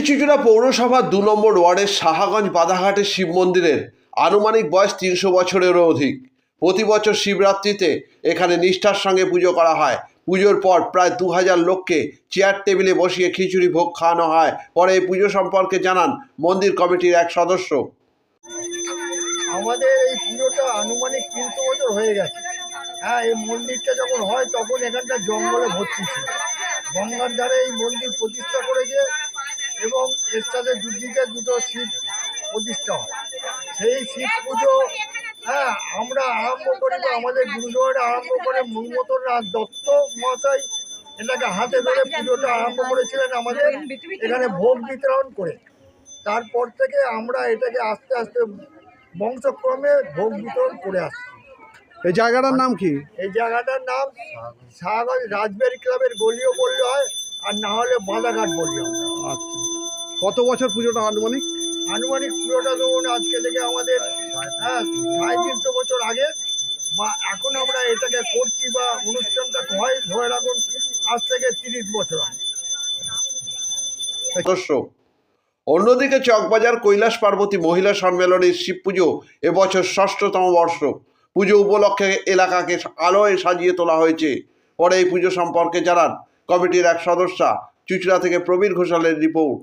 চুঁচুড়া পৌরসভার ২ নম্বর ওয়ার্ডের সাহাগঞ্জ বাধাঘাটের শিব মন্দিরের আনুমানিক বয়স ৩০০ বছরেরও অধিক। প্রতি বছর শিবরাত্রিতে এখানে নিষ্ঠার সঙ্গে পুজো করা হয়। পুজোর পর প্রায় ২০০০ লোককে চেয়ার টেবিলে বসিয়ে খিচুড়ি ভোগ খাওয়ানো হয়। পরে এই পুজো সম্পর্কে জানান মন্দির কমিটির এক সদস্য। আমাদের এই পুজোটা আনুমানিক ৩০০ বছর হয়ে গেছে। হ্যাঁ, এই মন্দিরটা যখন হয় তখন এখানটা জঙ্গলে ভর্তি ছিল। গঙ্গার ধারে এই মন্দির প্রতিষ্ঠা করেছে এবং এর সাথে দুদিকে দুটো শিব প্রতিষ্ঠা হয়। সেই শিব পুজো আমরা আরম্ভ করি বা আমাদের গুরুজনেরা আরম্ভ করে মূলমতনাথ দত্ত মহাশয় এটাকে হাতে ধরে পুজোটা আরম্ভ করেছিলেন আমাদের এখানে ভোগ বিতরণ করে। তারপর থেকে আমরা এটাকে আস্তে আস্তে বংশক্রমে ভোগ বিতরণ করে আসছি। এই জায়গাটার নাম কি? এই জায়গাটার নাম সাহাগঞ্জ রাজবাড়ি ক্লাবের গলিও বললে হয়, আর না হলে বাঁধাঘাট বললে হয়। আচ্ছা, কত বছর পুজোটা আনুমানিক? আনুমানিক পুজোটা ধরুন আজকে থেকে আমাদের ৩৫০ বছর আগে, বা এখন আমরা এটাকে করছি বা অনুষ্ঠানটা হয় ধরে রাখুন আজ থেকে ৩০ বছর আগে। অন্যদিকে চকবাজার কৈলাস পার্বতী মহিলা সম্মেলনের শিব পুজো এবছর ৬ষ্ঠতম বর্ষ। পুজো উপলক্ষে এলাকাকে আলোয় সাজিয়ে তোলা হয়েছে। পরে এই পুজো সম্পর্কে জানান কমিটির এক সদস্যা। চুঁচুড়া থেকে প্রবীর ঘোষালের রিপোর্ট।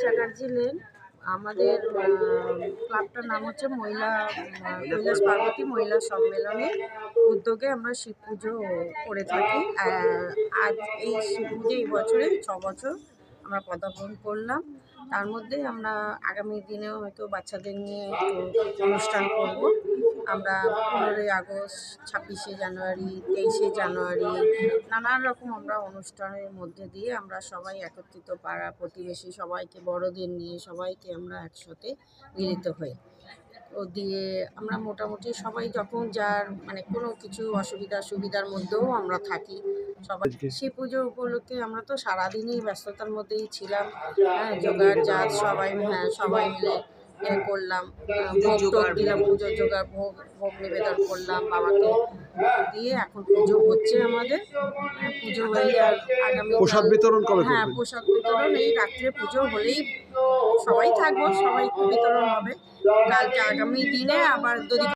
চ্যাটার্জি লেন। আমাদের ক্লাবটার নাম হচ্ছে কৈলাস পার্বতী মহিলা সম্মেলনের উদ্যোগে আমরা শিব পুজো করে থাকি। আজ এই শিব পুজো এই বছরে ৬ বছর আমরা পদার্পণ করলাম। তার মধ্যে আমরা আগামী দিনেও হয়তো বাচ্চাদের নিয়ে একটু অনুষ্ঠান করব। আমরা ১৫ই আগস্ট, ২৬শে জানুয়ারি, ২৩শে জানুয়ারি নানান রকম আমরা অনুষ্ঠানের মধ্যে দিয়ে আমরা সবাই একত্রিত, পাড়া প্রতিবেশী সবাইকে, বড়দের নিয়ে সবাইকে আমরা একসাথে মিলিত হই। ও দিয়ে আমরা মোটামুটি সবাই যখন যার কোনো কিছু সুবিধার মধ্যেও আমরা থাকি। সবাই শিব পুজো উপলক্ষে আমরা তো সারাদিনই ব্যস্ততার মধ্যেই ছিলাম। জোগাড় জাত সবাই মিলে করলাম, ভোগ টোগ দিলাম, পুজো জোগাড় ভোগ নিবেদন করলাম বাবাকে দিয়ে। এখন পুজো হচ্ছে আমাদের, পুজো হয়ে আর আগামী প্রসাদ বিতরণ কবে? প্রসাদ বিতরণ এই রাত্রে পুজো হলেই সবাই থাকবো, সবাই বিতরণ হবে। কালকে আগামী দিনে আবার যদি